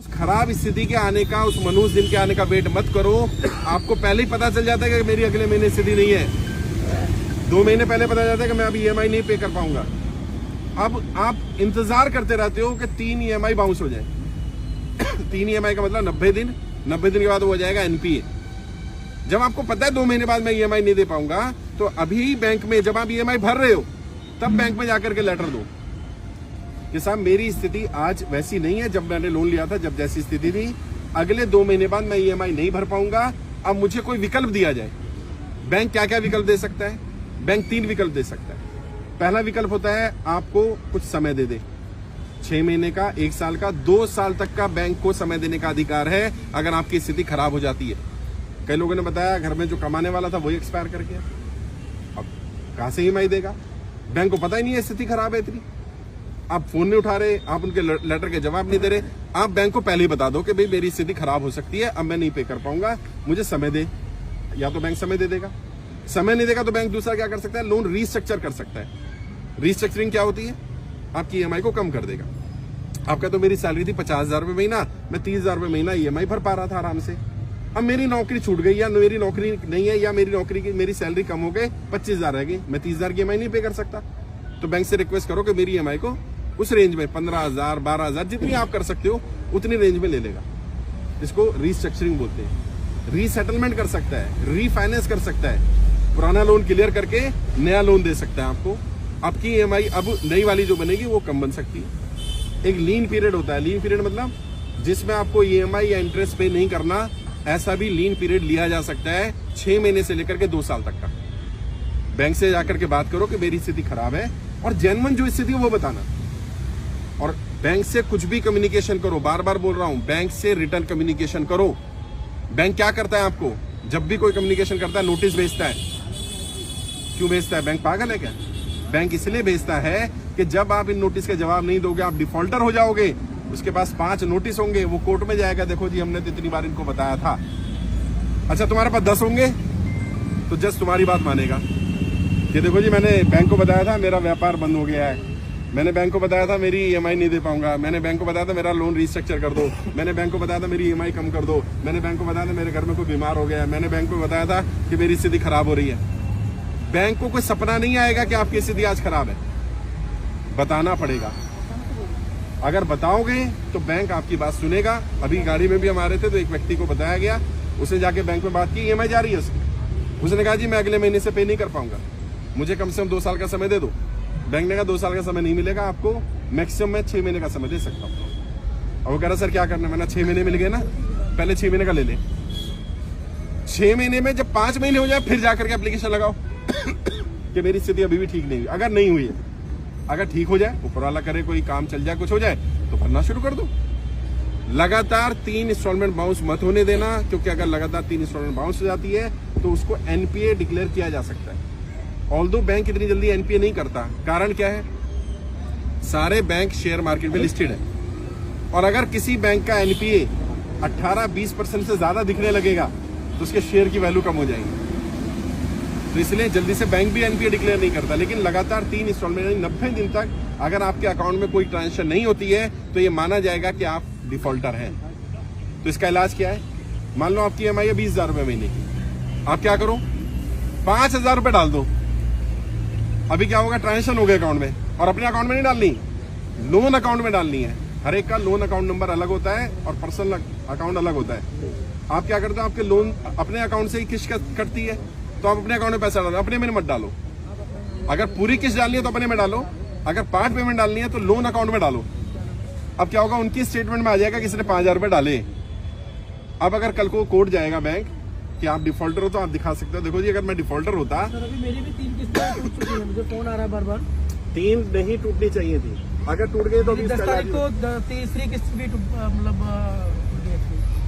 उस खराब स्थिति के आने का, उस मनुष्य दिन के आने का वेट मत करो। आपको पहले ही पता चल जाता है कि मेरी अगले महीने स्थिति नहीं है। 2 महीने पहले पता चलता है कि मैं अभी EMI नहीं पे कर पाऊंगा। अब आप इंतजार करते रहते हो कि 3 EMI बाउंस हो जाए। 3 EMI का मतलब 90 दिन, 90 दिन के बाद वो हो जाएगा NPA। जब आपको पता है 2 महीने बाद मैं EMI नहीं दे पाऊंगा, तो अभी बैंक में जब आप EMI भर रहे हो तब बैंक में जाकर के लेटर दो कि साहब मेरी स्थिति आज वैसी नहीं है जब मैंने लोन लिया था, जब जैसी स्थिति थी, अगले 2 महीने बाद मैं EMI नहीं भर पाऊंगा। अब मुझे कोई विकल्प दिया जाए। बैंक क्या क्या विकल्प दे सकता है? बैंक 3 विकल्प दे सकता है। पहला विकल्प होता है आपको कुछ समय दे दे, 6 महीने का, 1 साल का, 2 साल तक का बैंक को समय देने का अधिकार है अगर आपकी स्थिति खराब हो जाती है। कई लोगों ने बताया घर में जो कमाने वाला था वही एक्सपायर कर गया, अब कहां से EMI देगा? बैंक को पता ही नहीं है स्थिति खराब है इतनी। आप फोन नहीं उठा रहे, आप उनके लेटर के जवाब नहीं दे रहे। आप बैंक को पहले ही बता दो कि भाई मेरी स्थिति खराब हो सकती है, अब मैं नहीं पे कर पाऊंगा, मुझे समय दे। या तो बैंक समय दे देगा, समय नहीं देगा तो बैंक दूसरा क्या कर सकता है? लोन रीस्ट्रक्चर कर सकता है। रीस्ट्रक्चरिंग क्या होती है? आपकी EMI को कम कर देगा। आपका तो मेरी सैलरी थी 50,000 रुपये महीना, मैं 30,000 रुपये महीना EMI भर पा रहा था आराम से। अब मेरी नौकरी छूट गई, या मेरी नौकरी नहीं है, या मेरी नौकरी की मेरी सैलरी कम हो गई, 25,000 रह गई, मैं 30,000 की EMI नहीं पे कर सकता। तो बैंक से रिक्वेस्ट करो कि मेरी EMI को उस रेंज में 15,000, 12,000 जितनी आप कर सकते हो उतनी रेंज में ले लेगा। इसको रीस्ट्रक्चरिंग बोलते हैं। रीसेटलमेंट कर सकता है, रीफाइनेंस कर सकता है, पुराना लोन क्लियर करके नया लोन दे सकता है आपको। आपकी EMI अब नई वाली जो बनेगी वो कम बन सकती है। एक लीन पीरियड होता है। लीन पीरियड मतलब जिसमें आपको EMI या इंटरेस्ट पे नहीं करना, ऐसा भी लीन पीरियड लिया जा सकता है 6 महीने से लेकर के 2 साल तक का। बैंक से जाकर के बात करो कि मेरी स्थिति खराब है, और जेन्युइन जो स्थिति है वो बताना। और बैंक से कुछ भी कम्युनिकेशन करो, बार बार बोल रहा हूं, बैंक से रिटर्न कम्युनिकेशन करो। बैंक क्या करता है आपको? जब भी कोई कम्युनिकेशन करता है नोटिस भेजता है। क्यों भेजता है? बैंक पागल है क्या? बैंक इसलिए भेजता है कि जब आप इन नोटिस के जवाब नहीं दोगे आप डिफॉल्टर हो जाओगे। उसके पास 5 नोटिस होंगे, वो कोर्ट में जाएगा, देखो जी हमने तो इतनी बार इनको बताया था। अच्छा तुम्हारे पास 10 होंगे तो जज तुम्हारी बात मानेगा कि देखो जी मैंने बैंक को बताया था मेरा व्यापार बंद हो गया है, मैंने बैंक को बताया था मेरी EMI नहीं दे पाऊंगा, मैंने बैंक को बताया था मेरा लोन रीस्ट्रक्चर कर दो, मैंने बैंक को बताया था मेरी EMI कम कर दो, मैंने बैंक को बताया था मेरे घर में कोई बीमार हो गया है, मैंने बैंक को बताया था कि मेरी स्थिति खराब हो रही है। बैंक को कोई सपना नहीं आएगा कि आपकी स्थिति आज खराब है, बताना पड़ेगा। अगर बताओगे तो बैंक आपकी बात सुनेगा। अभी गाड़ी में भी हम आ रहे थे तो एक व्यक्ति को बताया गया, उसने जाके बैंक में बात की, EMI जा रही है उसकी। उसने कहा जी मैं अगले महीने से पे नहीं कर पाऊंगा, मुझे कम से कम 2 साल का समय दे दो। बैंक ने कहा 2 साल का समय नहीं मिलेगा आपको, मैक्सिमम मैं 6 महीने का समय दे सकता हूँ। और वो कह रहा सर क्या करना है? मैंने 6 महीने मिल गए ना, पहले 6 महीने का ले ले। 6 महीने में जब 5 महीने हो जाए फिर जाकर के एप्लीकेशन लगाओ कि मेरी स्थिति अभी भी ठीक नहीं हुई। अगर नहीं हुई है, अगर ठीक हो जाए, ऊपर वाला करे, कोई काम चल जाए, कुछ हो जाए तो भरना शुरू कर दो। लगातार 3 इंस्टॉलमेंट बाउंस मत होने देना, क्योंकि अगर लगातार 3 इंस्टॉलमेंट बाउंस हो जाती है तो उसको NPA डिक्लेयर किया जा सकता है। ऑल्दो बैंक इतनी जल्दी NPA नहीं करता। कारण क्या है? सारे बैंक शेयर मार्केट में लिस्टेड है, और अगर किसी बैंक का NPA 18-20% से ज्यादा दिखने लगेगा तो उसके शेयर की वैल्यू कम हो जाएगी। तो इसलिए जल्दी से बैंक भी NPA डिक्लेयर नहीं करता। लेकिन लगातार 3 इंस्टॉलमेंट 90 दिन तक अगर आपके अकाउंट में कोई ट्रांजेक्शन नहीं होती है तो ये माना जाएगा कि आप डिफॉल्टर हैं। तो इसका इलाज क्या है? मान लो आपकी EMI है 20,000 रुपये महीने की, आप क्या करो 5,000 रुपये डाल दो। अभी क्या होगा? ट्रांजेक्शन हो गए अकाउंट में, और अपने अकाउंट में नहीं डालनी, लोन अकाउंट में डालनी है। हर एक का लोन अकाउंट नंबर अलग होता है और पर्सनल अकाउंट अलग होता है। आप क्या करते हो? आपके लोन अपने अकाउंट से ही किस्त कटती है तो आप अपने अकाउंट में पैसा डालो, अपने में मत डालो। अगर पूरी किस्त डालनी है तो अपने में डालो, अगर पार्ट पेमेंट डालनी है तो लोन अकाउंट में डालो। अब क्या होगा? उनकी स्टेटमेंट में आ जाएगा किसी ने 5,000 रुपये डाले। अब अगर कल को कोर्ट जाएगा बैंक कि आप डिफॉल्टर हो तो आप दिखा सकते हो, देखो जी अगर मैं डिफॉल्टर होता। सर अभी मेरी भी 3 किस्तें टूट चुकी हैं, मुझे फोन आ रहा है बार बार। 3 नहीं टूटनी चाहिए थी, अगर टूट गई तो 10 तारीख को तीसरी किस्त भी मतलब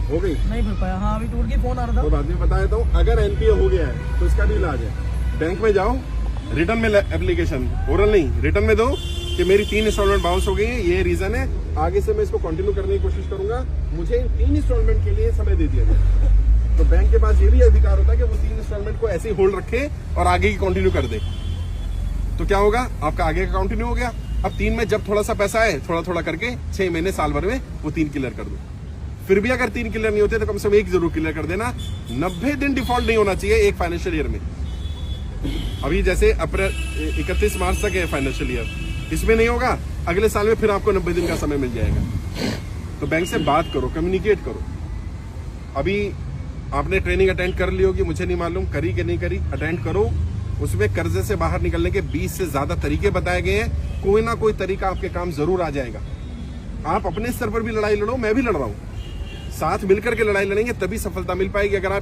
हो गई, नहीं भर पाया। हाँ अभी टूट गई, फोन आ रहा था। तो बाद में बता देता हूँ। अगर NPA हो गया है तो इसका भी इलाज है। बैंक में जाओ, रिटर्न में एप्लीकेशन, ओरल नहीं, रिटर्न में दो कि मेरी 3 इंस्टॉलमेंट बाउंस हो गई है, ये रीजन है, आगे से मैं इसको कंटिन्यू करने की कोशिश करूंगा, मुझे 3 इंस्टॉलमेंट के लिए समय दे दिया जाए। तो बैंक के पास ये भी अधिकार होता है कि वो 3 इंस्टॉलमेंट को ऐसे ही होल्ड रखे और आगे की कंटिन्यू कर दे। तो क्या होगा? आपका आगे का कंटिन्यू हो गया। अब 3 में जब थोड़ा सा पैसा है, थोड़ा थोड़ा करके 6 महीने साल भर में वो 3 क्लियर कर दो। फिर भी अगर 3 क्लियर नहीं होते तो कम से कम 1 जरूर क्लियर कर देना। 90 दिन डिफॉल्ट नहीं होना चाहिए एक फाइनेंशियल ईयर में। अभी जैसे अप्रैल 31 मार्च तक है फाइनेंशियल ईयर, इसमें नहीं होगा, अगले साल में फिर आपको 90 दिन का समय मिल जाएगा। तो बैंक से बात करो, कम्युनिकेट करो। अभी आपने ट्रेनिंग अटेंड कर ली होगी, मुझे नहीं मालूम करी कि नहीं करी, अटेंड करो। उसमें कर्जे से बाहर निकलने के 20 से ज्यादा तरीके बताए गए हैं। कोई ना कोई तरीका आपके काम जरूर आ जाएगा। आप अपने स्तर पर भी लड़ाई लड़ो, मैं भी लड़ रहा हूं, साथ मिलकर के लड़ाई लड़ेंगे तभी सफलता मिल पाएगी। अगर आप